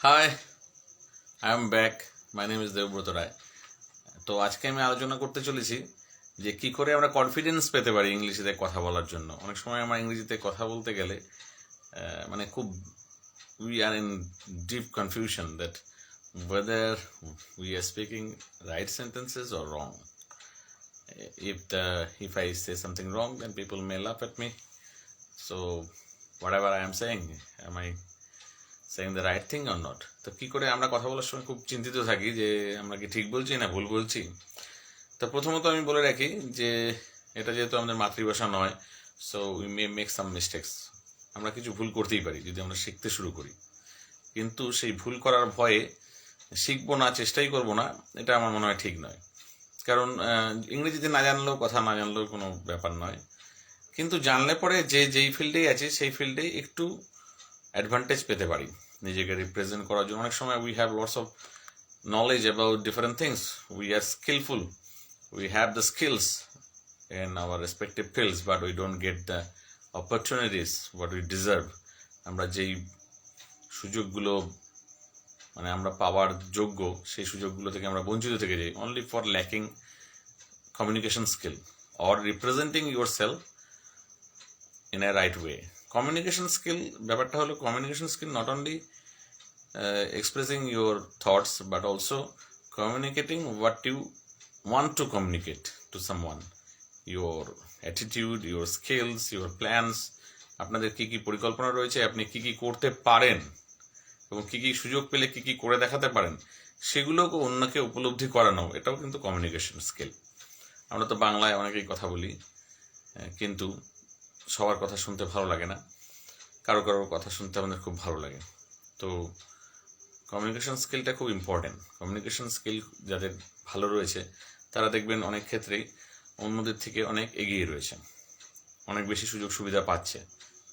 High, I am back. My name is Debabrata Roy. তো আজকে আমি আলোচনা করতে চলেছি যে কি করে আমরা কনফিডেন্স পেতে পারি ইংলিশে কথা বলার জন্য। অনেক সময় আমরা ইংরেজিতে কথা বলতে গেলে মানে খুব we are in deep confusion that whether we are speaking right sentences or wrong. If I say something wrong, then people may laugh at me. So whatever I am saying, am I saying the right thing or not? তো কি করে আমরা কথা বলার সময় খুব চিন্তিত থাকি যে আমরা কি ঠিক বলছি না ভুল বলছি। তো প্রথমত আমি বলে রাখি যে এটা যেহেতু আমাদের মাতৃভাষা নয়, so we may make some mistakes. আমরা কিছু ভুল করতেই পারি যদি আমরা শিখতে শুরু করি, কিন্তু সেই ভুল করার ভয়ে শিখবো না, চেষ্টাই করবো না, এটা আমার মনে হয় ঠিক নয়। কারণ ইংরেজিতে না জানলেও কথা, না জানলেও কোনো ব্যাপার নয়, কিন্তু জানলে পরে যেই ফিল্ডেই আছে সেই ফিল্ডেই একটু অ্যাডভান্টেজ পেতে পারি নিজেকে রিপ্রেজেন্ট করার জন্য। অনেক সময় we have lots of knowledge about different things. We are skillful. We have the skills in our respective fields, but we don't get the opportunities what we deserve. আমরা যেই সুযোগগুলো মানে আমরা পাওয়ার যোগ্য, সেই সুযোগগুলো থেকে আমরা বঞ্চিত থেকে যাই only for lacking communication skill or representing yourself in a right way. Communication skill ব্যাপারটা হলো communication skill not only expressing your thoughts but also communicating what you want to communicate to someone, your attitude, your skills, your plans. আপনাদের কি কি পরিকল্পনা রয়েছে, আপনি কি কি করতে পারেন এবং কি কি সুযোগ পেলে কি কি করে দেখাতে পারেন, সেগুলোকে অন্যকে উপলব্ধি করানো, এটাও কিন্তু কমিউনিকেশন স্কিল। আমরা তো বাংলায় অনেকেই কথা বলি, কিন্তু সবার কথা শুনতে ভালো লাগে না, কারো কথা শুনতে আমাদের খুব ভালো লাগে। তো কমিউনিকেশন স্কিলটা খুব ইম্পর্টেন্ট। কমিউনিকেশন স্কিল যাদের ভালো রয়েছে তারা দেখবেন অনেক ক্ষেত্রেই অন্যদের থেকে অনেক এগিয়ে রয়েছে, অনেক বেশি সুযোগ সুবিধা পাচ্ছে,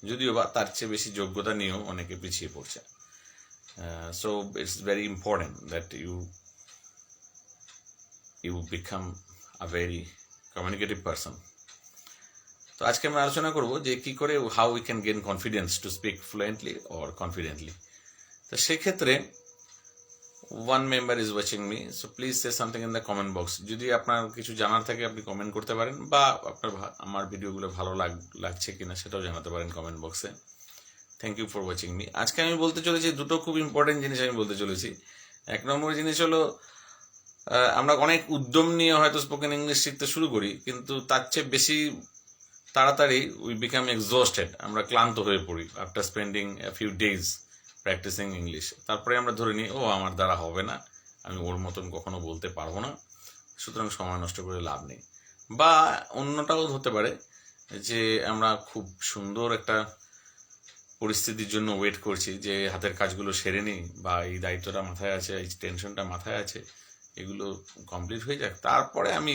যদিও বা তার চেয়ে বেশি যোগ্যতা নিয়েও অনেকে পিছিয়ে পড়ছে। So it's very important that you become a very communicative person. তো আজকে আমরা আলোচনা করব যে কি করে how we can gain confidence to speak fluently or confidently. তো সেক্ষেত্রে one member is watching me, so please say something in the comment box. যদি আপনার কিছু জানার থাকে আপনি কমেন্ট করতে পারেন, বা আপনার আমার ভিডিওগুলো ভালো লাগছে কিনা সেটাও জানাতে পারেন কমেন্ট বক্সে। Thank you for watching me. আজকে আমি বলতে চলেছি দুটো খুব ইম্পর্টেন্ট জিনিস আমি বলতে চলেছি। এক নম্বর জিনিস হলো আমরা অনেক উদ্যম নিয়ে হয়তো স্পোকেন ইংলিশ শিখতে শুরু করি, কিন্তু তার চেয়ে বেশি তাড়াতাড়ি উই বিকাম এক্সস্টেড, আমরা ক্লান্ত হয়ে পড়ি after spending a few days practising English. তারপরে আমরা ধরে নিই ও আমার দ্বারা হবে না, আমি ওর মতন কখনো বলতে পারবো না, সুতরাং সময় নষ্ট করে লাভ নেই। বা অন্যটাও হতে পারে যে আমরা খুব সুন্দর একটা পরিস্থিতির জন্য ওয়েট করছি যে হাতের কাজগুলো সেরে নিই, বা এই দায়িত্বটা মাথায় আছে, এই টেনশনটা মাথায় আছে, এগুলো কমপ্লিট হয়ে যাক, তারপরে আমি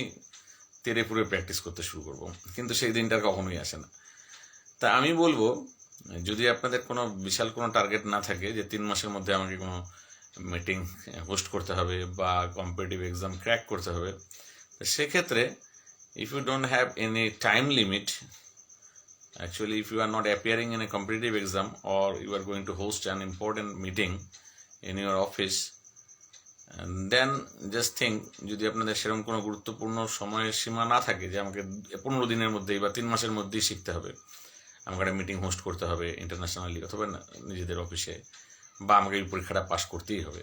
তেরে পুরে প্র্যাকটিস করতে শুরু করব, কিন্তু সেই দিনটা কখনোই আসে না। তা আমি বলবো, যদি আপনাদের কোনো বিশাল কোনো টার্গেট না থাকে যে 3 মাসের মধ্যে আমাকে কোনো মিটিং হোস্ট করতে হবে বা কম্পিটিটিভ এক্সাম ক্র্যাক করতে হবে, তো সেক্ষেত্রে if you don't have any time limit, actually if you are not appearing in a competitive exam or you are going to host an important meeting in your office, and then just think, যদি আপনাদের সেরকম কোনো গুরুত্বপূর্ণ সময়ের সীমা না থাকে যে আমাকে 15 দিনের মধ্যেই বা 3 মাসের মধ্যেই শিখতে হবে, আমাকে একটা মিটিং হোস্ট করতে হবে ইন্টারন্যাশনালি অথবা নিজেদের অফিসে, বা আমাকে এই পরীক্ষাটা পাস করতেই হবে,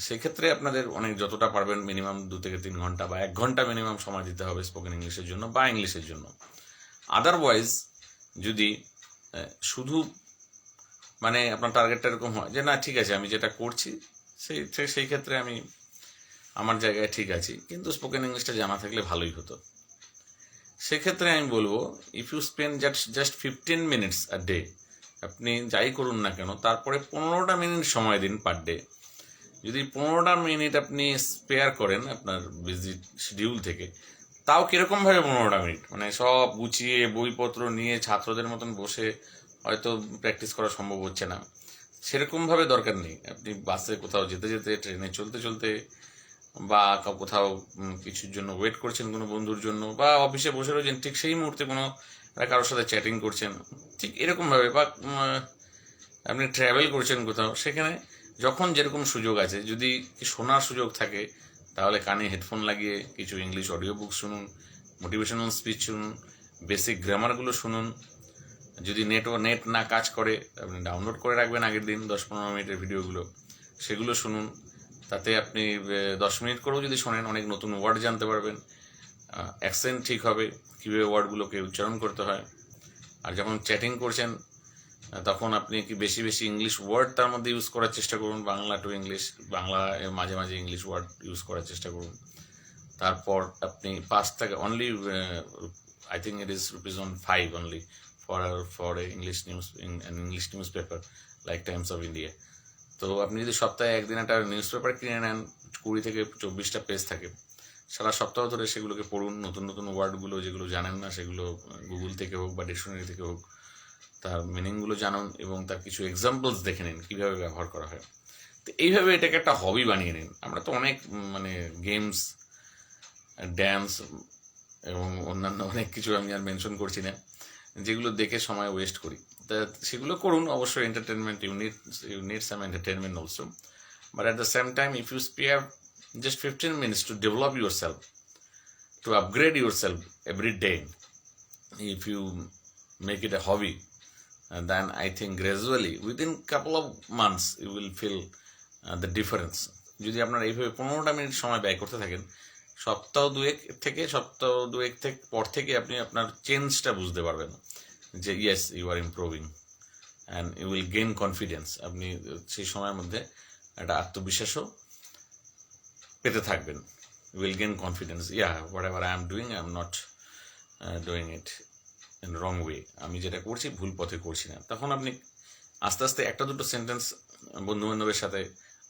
সেক্ষেত্রে আপনাদের অনেক যতটা পারবেন মিনিমাম 2 থেকে 3 ঘন্টা বা 1 ঘন্টা মিনিমাম সময় দিতে হবে স্পোকেন ইংলিশের জন্য বা ইংলিশের জন্য। আদারওয়াইজ যদি শুধু মানে আপনার টার্গেটটা এরকম হয় যে না ঠিক আছে আমি যেটা করছি সেই ক্ষেত্রে আমি আমার জায়গায় ঠিক আছি, কিন্তু স্পোকেন ইংলিশটা জানা থাকলে ভালোই হতো, সেক্ষেত্রে আমি বলবো if you spend just 15 minutes a day, আপনি যাই করুন না কেন তারপরে 15টা মিনিট সময় দিন পার ডে। যদি 15টা মিনিট আপনি স্পেয়ার করেন আপনার বিজি শিডিউল থেকে, তাও কীরকমভাবে 15টা মিনিট, মানে সব গুছিয়ে বইপত্র নিয়ে ছাত্রদের মতন বসে হয়তো প্র্যাকটিস করা সম্ভব হচ্ছে না, সেরকমভাবে দরকার নেই। আপনি বাসে কোথাও যেতে যেতে, ট্রেনে চলতে চলতে, বা কোথাও কিছুর জন্য ওয়েট করছেন কোনো বন্ধুর জন্য, বা অফিসে বসে রয়েছেন ঠিক সেই মুহূর্তে কোনো কারোর সাথে চ্যাটিং করছেন, ঠিক এরকমভাবে, বা আপনি ট্রাভেল করছেন কোথাও, সেখানে যখন যেরকম সুযোগ আছে, যদি শোনার সুযোগ থাকে তাহলে কানে হেডফোন লাগিয়ে কিছু ইংলিশ অডিও বুক শুনুন, মোটিভেশনাল স্পিচ শুনুন, বেসিক গ্রামারগুলো শুনুন। যদি নেট না কাজ করে আপনি ডাউনলোড করে রাখবেন আগের দিন 10-15 মিনিটের ভিডিওগুলো, সেগুলো শুনুন। তাতে আপনি 10 মিনিট করেও যদি শোনেন অনেক নতুন ওয়ার্ড জানতে পারবেন, অ্যাকসেন্ট ঠিক হবে, কীভাবে ওয়ার্ডগুলোকে উচ্চারণ করতে হয়। আর যখন চ্যাটিং করছেন তখন আপনি কি বেশি বেশি ইংলিশ ওয়ার্ড তার মধ্যে ইউজ করার চেষ্টা করুন, বাংলা টু ইংলিশ, বাংলা মাঝে মাঝে ইংলিশ ওয়ার্ড ইউজ করার চেষ্টা করুন। তারপর আপনি 5 থেকে only I think it is ₹5 only for English news paper like Times of India. তো আপনি যদি সপ্তাহে একদিন একটা নিউজ পেপার কিনে নেন, 20 থেকে 24টা পেজ থাকে, সারা সপ্তাহ ধরে সেগুলোকে পড়ুন। নতুন নতুন ওয়ার্ডগুলো যেগুলো জানেন না সেগুলো গুগল থেকে হোক বা ডিকশনারি থেকে হোক তার মিনিংগুলো জানুন এবং তার কিছু এক্সাম্পলস দেখে নিন কীভাবে ব্যবহার করা হয়। তো এইভাবে এটাকে একটা হবি বানিয়ে নিন। আমরা তো অনেক গেমস, ড্যান্স এবং অন্যান্য অনেক কিছু আমি আর মেনশন করছি না, যেগুলো দেখে সময় ওয়েস্ট করি। তা সেগুলো করুন অবশ্যই, entertainment, you need some entertainment also, but at the same time if you spare just 15 minutes to develop yourself, to upgrade yourself every day, if you make it a hobby, and then I think gradually within couple of months you will feel the difference. যদি আপনারা এইভাবে 15টা minute সময় ব্যয় করতে থাকেন, সপ্তাহ দুয়েক পর থেকে আপনি আপনার চেঞ্জটা বুঝতে পারবেন যে yes you are improving and you will gain confidence. আপনি সেই সময়ের মধ্যে একটা আত্মবিশ্বাসও পেতে থাকবেন। Will gain confidence, whatever I am doing, I am not doing it in wrong way. আমি যেটা করছি ভুল পথে করছি না। তখন আপনি আস্তে আস্তে একটা দুটো সেন্টেন্স বন্ধুবান্ধবের সাথে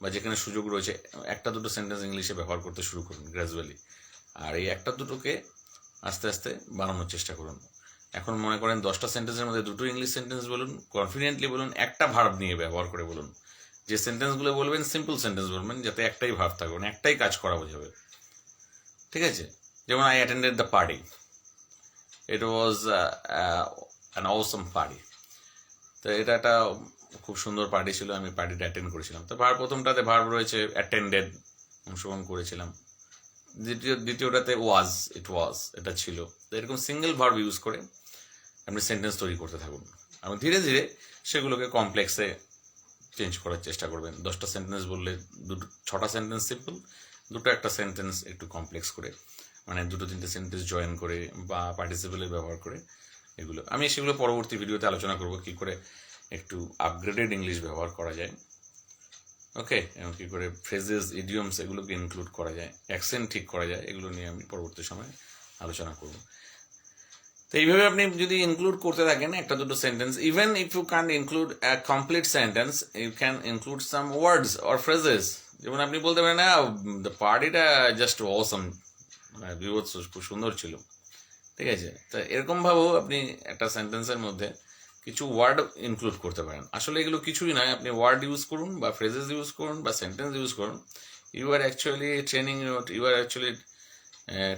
বা যেখানে সুযোগ রয়েছে একটা দুটো সেন্টেন্স ইংলিশে ব্যবহার করতে শুরু করুন গ্র্যাজুয়ালি। আর এই একটা দুটোকে আস্তে আস্তে বাড়ানোর চেষ্টা করুন। এখন মনে করেন 10টা সেন্টেন্সের মধ্যে 2টো ইংলিশ সেন্টেন্স বলুন, কনফিডেন্টলি বলুন, একটা ভার্ব নিয়ে ব্যবহার করে বলুন। যে সেন্টেন্সগুলো বলবেন সিম্পল সেন্টেন্স বলবেন, যাতে একটাই ভার্ব থাকবে, একটাই কাজ করা বোঝাবে। ঠিক আছে? যেমন I attended the party, it was an Assam party. তো এটা একটা খুব সুন্দর পার্টি ছিল, আমি পার্টিটা অ্যাটেন্ড করেছিলাম। তো প্রথমটাতে ভার্ব রয়েছে অ্যাটেন্ডেড, অংশগ্রহণ করেছিলাম। দ্বিতীয়টাতে ওয়াজ, ইট ওয়াজ, এটা ছিল। তো এরকম সিঙ্গেল ভার্ব ইউজ করে আপনি সেন্টেন্স তৈরি করতে থাকুন এবং ধীরে ধীরে সেগুলোকে কমপ্লেক্সে চেঞ্জ করার চেষ্টা করবেন। 10টা সেন্টেন্স বললে 6টা সেন্টেন্স সিম্পল, দুটো একটা সেন্টেন্স একটু কমপ্লেক্স করে, মানে 2-3টে সেন্টেন্স জয়েন করে বা পার্টিসিপেলের ব্যবহার করে এগুলো। আমি সেগুলো পরবর্তী ভিডিওতে আলোচনা করব, কী করে একটু আপগ্রেডেড ইংলিশ ব্যবহার করা যায়, ওকে, এবং কী করে ফ্রেজেস, ইডিয়মস এগুলোকে ইনক্লুড করা যায়, অ্যাকসেন্ট ঠিক করা যায়, এগুলো নিয়ে আমি পরবর্তী সময়ে আলোচনা করব। তো এইভাবে আপনি যদি ইনক্লুড করতে থাকেন একটা দুটো sentence, even if you can include a complete sentence, you can include some words or phrases. যেমন আপনি বলতে পারেন, না দ্য পার্টিটা জাস্ট অসম, বিভৎস, খুব সুন্দর ছিল। ঠিক আছে? তো এরকমভাবেও আপনি একটা সেন্টেন্সের মধ্যে কিছু ওয়ার্ড ইনক্লুড করতে পারেন। আসলে এগুলো কিছুই নয়, আপনি ওয়ার্ড ইউজ করুন বা ফ্রেজেস ইউজ করুন বা সেন্টেন্স ইউজ করুন, you are actually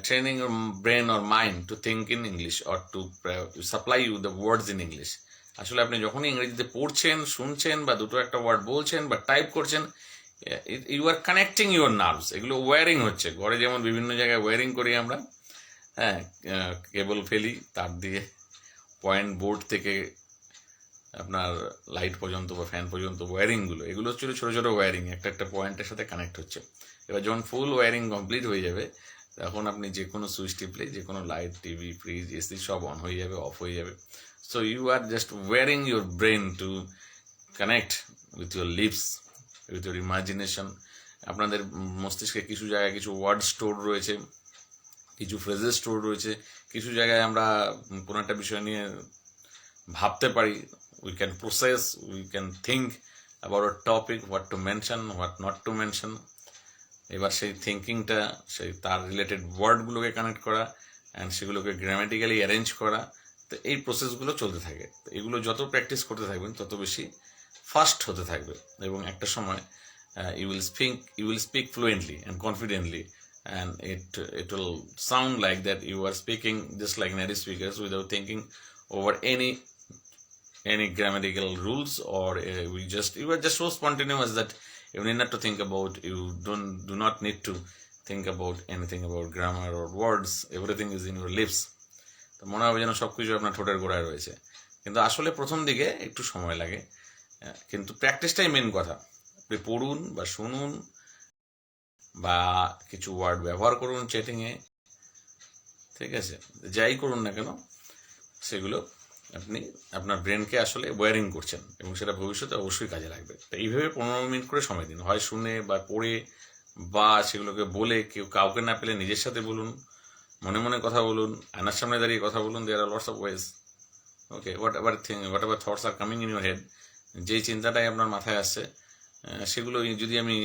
training your brain or mind to think in English or to supply you the words in English. আসলে আপনি যখনই ইংরেজিতে পড়ছেন, শুনছেন বা দুটো একটা ওয়ার্ড বলছেন বা টাইপ করছেন, you are connecting your nerves. এগুলো ওয়্যারিং হচ্ছে। ঘরে যেমন বিভিন্ন জায়গায় ওয়্যারিং করি আমরা, হ্যাঁ, কেবল ফেলি তার দিয়ে, পয়েন্ট বোর্ড থেকে আপনার লাইট পর্যন্ত বা ফ্যান পর্যন্ত ওয়্যারিংগুলো, এগুলো হচ্ছে ছোটো ছোটো ওয়্যারিং, একটা পয়েন্টের সাথে কানেক্ট হচ্ছে। এবার যখন ফুল ওয়্যারিং কমপ্লিট হয়ে যাবে তখন আপনি যে কোনো সুইচ টিপলে যে কোনো লাইট, টিভি, ফ্রিজ, এসি সব অন হয়ে যাবে, অফ হয়ে যাবে। So you are just wiring your brain to connect with your lips, with your imagination. আপনাদের মস্তিষ্কে কিছু জায়গায় কিছু ওয়ার্ড স্টোর রয়েছে, কিছু ফ্রেজেস স্টোর রয়েছে, কিছু জায়গায় আমরা কোনো একটা বিষয় নিয়ে ভাবতে পারি, we can process, we can think about a topic, what to mention, what not to mention. এবার সেই থিঙ্কিংটা, সেই তার রিলেটেড ওয়ার্ডগুলোকে কানেক্ট করা অ্যান্ড সেগুলোকে গ্রামেটিক্যালি অ্যারেঞ্জ করা, তো এই প্রসেসগুলো চলতে থাকে। তো এগুলো যত প্র্যাকটিস করতে থাকবেন তত বেশি ফাস্ট হতে থাকবে এবং একটা সময় you will speak fluently and confidently, and it will sound like that you are speaking just like native speakers without thinking over any any grammatical rules, or you are just so spontaneous that you need not to think about, you do not need to think about anything about grammar or words, everything is in your lips. তো মনে হবে যেন সবকিছু আপনার ঠোঁটের গোড়ায় রয়েছে, কিন্তু আসলে প্রথম দিকে একটু সময় লাগে, কিন্তু প্র্যাকটিসটাই মেন কথা। আপনি পড়ুন বা শুনুন বা কিছু ওয়ার্ড ব্যবহার করুন চ্যাটিংয়ে, ঠিক আছে, যাই করুন না কেন সেগুলো আপনি আপনার ব্রেনকে আসলে ওয়্যারিং করছেন, এবং সেটা ভবিষ্যতে অবশ্যই কাজে লাগবে। তো এইভাবে 15 মিনিট করে সময় দিন, হয় শুনে বা পড়ে বা সেগুলোকে বলে, কাউকে না পেলে নিজের সাথে বলুন, মনে মনে কথা বলুন, আয়নার সামনে দাঁড়িয়ে কথা বলুন। There are lots of ways. Okay, whatever thoughts are coming in your head, যেই চিন্তাটাই আপনার মাথায় আসছে সেগুলো যদি আপনি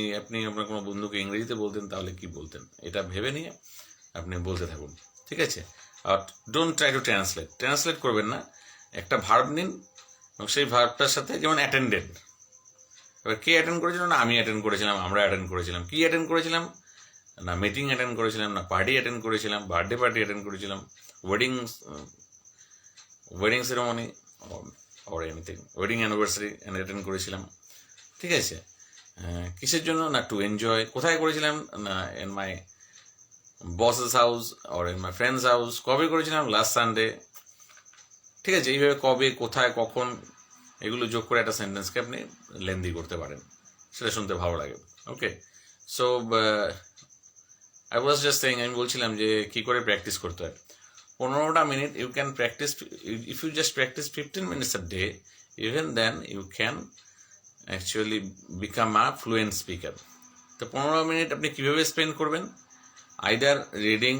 আপনার কোনো বন্ধুকে ইংরেজিতে বলতেন তাহলে কি বলতেন, এটা ভেবে নিয়ে আপনি বলতে থাকুন, ঠিক আছে। আর ডোন্ট ট্রাই টু ট্রান্সলেট করবেন না, একটা ভার্ব নিন এবং সেই ভার্বটার সাথে, যেমন অ্যাটেন্ডেড, এবার কে অ্যাটেন্ড করেছিল, না আমি অ্যাটেন্ড করেছিলাম, আমরা অ্যাটেন্ড করেছিলাম। কি অ্যাটেন্ড করেছিলাম, না মিটিং অ্যাটেন্ড করেছিলাম, না পার্টি অ্যাটেন্ড করেছিলাম, বার্থডে পার্টি অ্যাটেন্ড করেছিলাম, wedding ceremony or anything, wedding anniversary attend করেছিলাম, ঠিক আছে। কিসের জন্য, না টু এনজয়। কোথায় করেছিলাম, না in my buses house or in my friends house. কবে করেছিলাম, লাস্ট সানডে, ঠিক আছে। এইভাবে কবে, কোথায়, কখন এগুলো যোগ করে একটা সেন্টেন্সকে আপনি লেন্দি করতে পারেন, সেটা শুনতে ভালো লাগে। Okay, so I was just saying, আমি বলছিলাম যে কী করে প্র্যাকটিস করতে হয়। 15টা minute you can practice, if you just practice 15 minutes a day, even then you can actually become a fluent speaker. তো 15 মিনিট আপনি কীভাবে স্পেন্ড করবেন, আইদার রিডিং,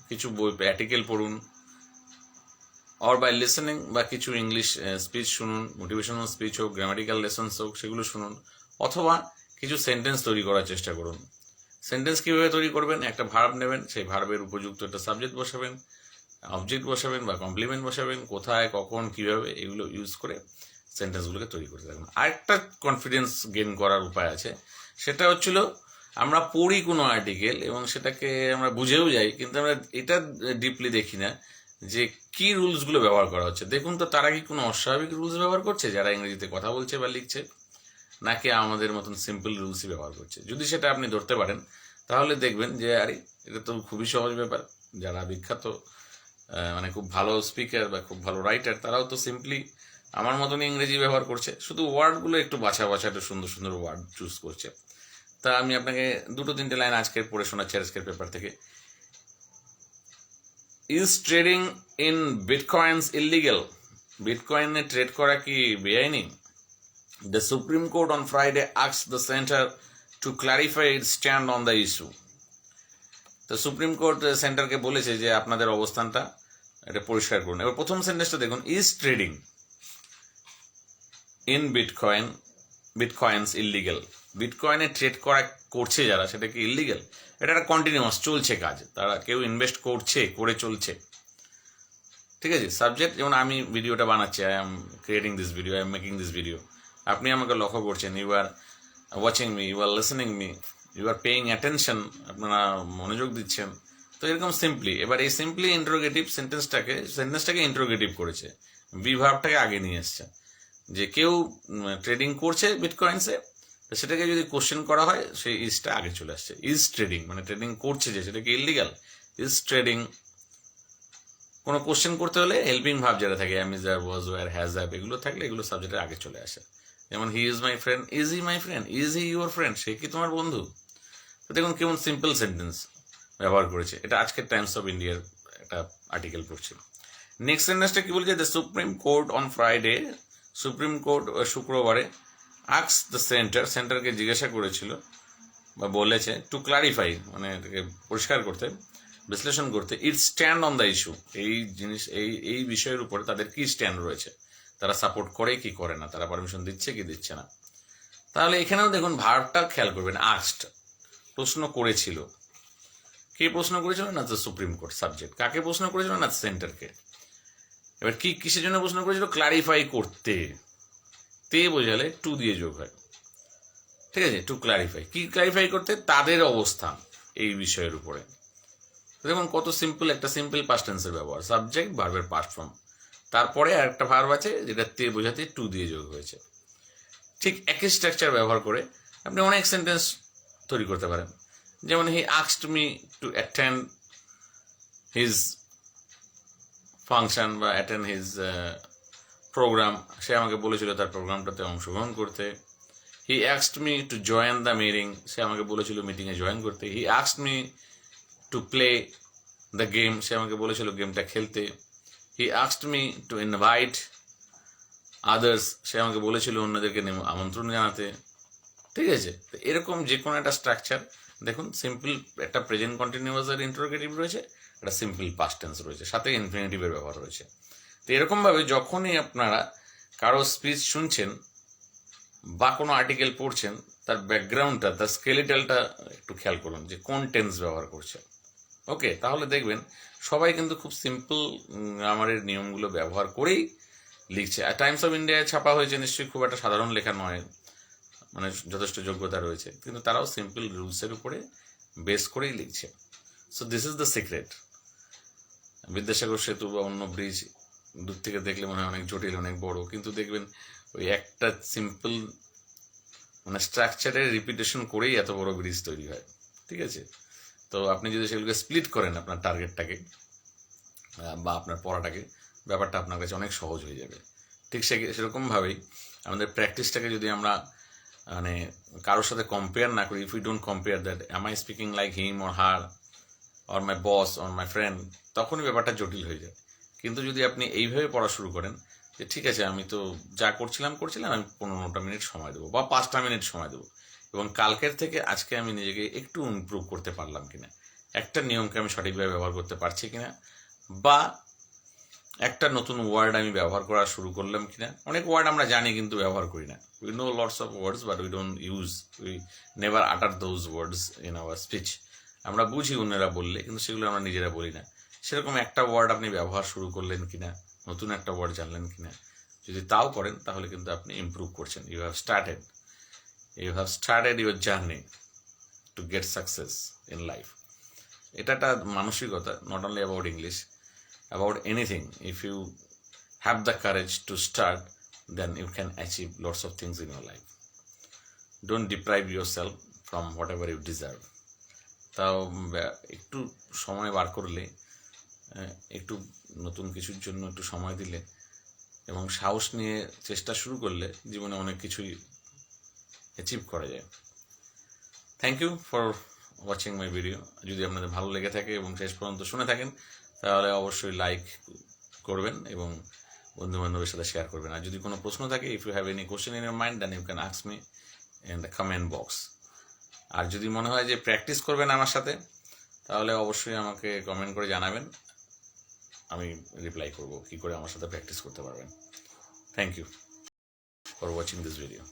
কিছু বই আর্টিকেল পড়ুন, অর বাই লিসেনিং, বা কিছু ইংলিশ স্পিচ শুনুন, মোটিভেশনাল স্পিচ হোক, গ্রামাটিক্যাল লেসন্স হোক, সেগুলো শুনুন, অথবা কিছু সেন্টেন্স তৈরি করার চেষ্টা করুন। সেন্টেন্স কীভাবে তৈরি করবেন, একটা ভার্ব নেবেন, সেই ভার্বের উপযুক্ত একটা সাবজেক্ট বসাবেন, অবজেক্ট বসাবেন বা কমপ্লিমেন্ট বসাবেন, কোথায়, কখন, কীভাবে, এগুলো ইউজ করে সেন্টেন্সগুলোকে তৈরি করতে থাকবেন। আরেকটা কনফিডেন্স গেইন করার উপায় আছে, সেটা হচ্ছিল, আমরা পড়ি কোনো আর্টিকেল এবং সেটাকে আমরা বুঝেও যাই, কিন্তু আমরা এটা ডিপলি দেখি না যে কি রুলসগুলো ব্যবহার করা হচ্ছে। দেখুন তো, তারা কি কোনো অস্বাভাবিক রুলস ব্যবহার করছে যারা ইংরেজিতে কথা বলছে বা লিখছে, নাকি আমাদের মতন সিম্পল রুলসই ব্যবহার করছে। যদি সেটা আপনি ধরতে পারেন তাহলে দেখবেন যে আরে এটা তো খুবই সহজ ব্যাপার। যারা বিখ্যাত মানে খুব ভালো স্পিকার বা খুব ভালো রাইটার, তারাও তো সিম্পলি আমার মতনই ইংরেজি ব্যবহার করছে, শুধু ওয়ার্ডগুলো একটু বাছা একটু সুন্দর সুন্দর ওয়ার্ড চুজ করছে। তা আমি আপনাকে 2-3টে লাইন আজকের পড়ে শোনাচ্ছি আজকের পেপার থেকে। Is trading in bitcoins illegal? বিটকয়েনে ট্রেড করা কি বেআইনি? The Supreme Court on Friday asked the center to clarify its stand on the issue. তো সুপ্রিম কোর্ট সেন্টারকে বলেছে যে আপনাদের অবস্থানটা এটা পরিষ্কার করুন। এবার প্রথম সেন্টেন্সটা দেখুন, is trading in bitcoins illegal. বিটকয়েনে ট্রেড করছে যারা, সেটা কি ইলিগাল? এটা একটা কন্টিনিউয়াস চলছে কাজ, তারা কেউ ইনভেস্ট করে চলছে, ঠিক আছে। সাবজেক্ট, যেমন আমি ভিডিওটা বানাচ্ছি, I am creating this video, I am making this video, আপনি আমাকে লক্ষ্য করছেন, you are watching me, you are listening me, you are paying attention, আপনারা মনোযোগ দিচ্ছেন। তো এরকম সিম্পলি, এবার এই সিম্পলি ইন্টারোগেটিভ সেন্টেন্সটাকে ইন্টারোগেটিভ করেছে, ভার্বটাকে আগে নিয়ে এসছে, যে কেউ ট্রেডিং করছে বিটকয়েন্সে, তো সেটাকে যদি কোশ্চেন করা হয় সেই ইজটা আগে চলে আসছে। ইজ ট্রেডিং মানে ট্রেডিং করছে, যে সেটা কি ইলিগাল? Is trading. কোনো কোশ্চেন করতে হলে হেল্পিং ভাব যেটা থাকে, am, is, are, was, were, has, have, এগুলো থাকলে এগুলো সাবজেক্টের আগে চলে আসে। যেমন he is my friend, is he my friend, is he your friend, সে কি তোমার বন্ধু? তো দেখুন কেমন সিম্পল সেন্টেন্স ব্যবহার করেছে। এটা আজকের টাইমস অফ ইন্ডিয়ার একটা আর্টিকেল পড়ছে। নেক্সট সেন্টেন্সটা কি বলছে, the supreme court on Friday, supreme court শুক্রবারে, আক্স দ্য সেন্টারকে জিজ্ঞাসা করেছিল বা বলেছে, টু ক্লারিফাই মানে এটাকে পরিষ্কার করতে, বিশ্লেষণ করতে, ইট স্ট্যান্ড অন দ্য ইস্যু, এই বিষয়ের উপরে তাদের কি স্ট্যান্ড রয়েছে, তারা সাপোর্ট করে কি করে না, তারা পারমিশন দিচ্ছে কি দিচ্ছে না। তাহলে এখানেও দেখুন ভার্বটা খেয়াল করবেন, আস্কড, প্রশ্ন করেছিল। কে প্রশ্ন করেছিল? না দ্য সুপ্রিম কোর্ট। সাবজেক্ট কাকে প্রশ্ন করেছিল? না সেন্টারকে। এবার কি কিসের জন্য প্রশ্ন করেছিল? ক্লারিফাই করতে। তে বোঝালে টু দিয়ে যোগ হয়, ঠিক আছে। টু ক্লারিফাই, কি ক্লারিফাই করতে? তাদের অবস্থান এই বিষয়ের উপরে। দেখুন কত সিম্পল, একটা সিম্পল পাস্ট টেন্সের ব্যবহার, সাবজেক্ট ভার্বের পাস্ট ফর্ম। তারপরে আরেকটা ভার্ব আছে যেটা তে বোঝাতে টু দিয়ে যোগ হয়েছে। ঠিক একই স্ট্রাকচার ব্যবহার করে আপনি অনেক সেন্টেন্স তৈরি করতে পারেন। যেমন he asked me to attend his function বা অ্যাটেন্ড হিজ প্রোগ্রাম, সে আমাকে বলেছিল তার প্রোগ্রামটাতে অংশগ্রহণ করতে। He asked me to join the meeting, সে আমাকে বলেছিল মিটিংয়ে জয়েন করতে। He asked me to play the game, সে আমাকে বলেছিল গেমটা খেলতে। He asked me to invite others, সে আমাকে বলেছিল অন্যদেরকে আমন্ত্রণ জানাতে। ঠিক আছে, তো এরকম যে কোনো একটা স্ট্রাকচার দেখুন, সিম্পল একটা প্রেজেন্ট কন্টিনিউয়াস আর ইন্টারোগেটিভ রয়েছে, একটা সিম্পল পাস্ট টেন্স রয়েছে, সাথে ইনফিনিটিভের ব্যবহার রয়েছে। তো এরকমভাবে যখনই আপনারা কারো স্পিচ শুনছেন বা কোনো আর্টিকেল পড়ছেন, তার ব্যাকগ্রাউন্ডটা, তার স্কেলিটালটা একটু খেয়াল করুন যে কোন টেন্স ব্যবহার করছে। ওকে, তাহলে দেখবেন সবাই কিন্তু খুব সিম্পল গ্রামারের নিয়মগুলো ব্যবহার করেই লিখছে। আর টাইমস অফ ইন্ডিয়ায় ছাপা হয়েছে, নিশ্চয়ই খুব একটা সাধারণ লেখা নয়, মানে যথেষ্ট যোগ্যতা রয়েছে, কিন্তু তারাও সিম্পল রুলসের উপরে বেস করেই লিখছে। So this is the secret. Vidyasagar সেতু বা অন্য ব্রিজ দূর থেকে দেখলে মনে হয় অনেক জটিল, অনেক বড়, কিন্তু দেখবেন ওই একটা সিম্পল মানে স্ট্রাকচারের রিপিটেশন করেই এত বড় ব্রিজ তৈরি হয়। ঠিক আছে, তো আপনি যদি সেগুলোকে স্প্লিট করেন আপনার টার্গেটটাকে বা আপনার পড়াটাকে, ব্যাপারটা আপনার কাছে অনেক সহজ হয়ে যাবে। ঠিক সেরকমভাবেই আমাদের প্র্যাকটিসটাকে যদি আমরা মানে কারোর সাথে কম্পেয়ার না করি, if you don't compare that am I speaking like him or her or my boss or my friend, তখনই ব্যাপারটা জটিল হয়ে যায়। কিন্তু যদি আপনি এইভাবে পড়া শুরু করেন যে ঠিক আছে, আমি তো যা করছিলাম আমি 15টা মিনিট সময় দেবো বা 5টা মিনিট সময় দেবো, এবং কালকের থেকে আজকে আমি নিজেকে একটু ইমপ্রুভ করতে পারলাম কিনা, একটা নিয়মকে আমি সঠিকভাবে ব্যবহার করতে পারছি কিনা, বা একটা নতুন ওয়ার্ড আমি ব্যবহার করা শুরু করলাম কিনা। অনেক ওয়ার্ড আমরা জানি কিন্তু ব্যবহার করি না। We know lots of words but we don't use, we never utter those words in our speech. আমরা বুঝি অন্যরা বললে, কিন্তু সেগুলো আমরা নিজেরা বলি না। সেরকম একটা ওয়ার্ড আপনি ব্যবহার শুরু করলেন কিনা, নতুন একটা ওয়ার্ড জানলেন কিনা, যদি তাও করেন তাহলে কিন্তু আপনি ইমপ্রুভ করছেন। You have started your journey to get success in life. এটা একটা মানসিকতা, not only about English, about anything. If you have the courage to start, then you can achieve lots of things in your life. Don't deprive yourself from whatever you deserve. তাও একটু সময় বার করলে, একটু নতুন কিছুর জন্য একটু সময় দিলে এবং সাহস নিয়ে চেষ্টা শুরু করলে জীবনে অনেক কিছুই অ্যাচিভ করা যায়। Thank you for watching my video. যদি আপনাদের ভালো লেগে থাকে এবং শেষ পর্যন্ত শুনে থাকেন, তাহলে অবশ্যই লাইক করবেন এবং বন্ধুবান্ধবের সাথে শেয়ার করবেন। আর যদি কোনো প্রশ্ন থাকে, if you have any question in your mind, then you can ask me in the comment box. আর যদি মনে হয় যে প্র্যাকটিস করবেন আমার সাথে, তাহলে অবশ্যই আমাকে কমেন্ট করে জানাবেন, আমি রিপ্লাই করব কী করে আমার সাথে প্র্যাকটিস করতে পারবেন। Thank you for watching this video.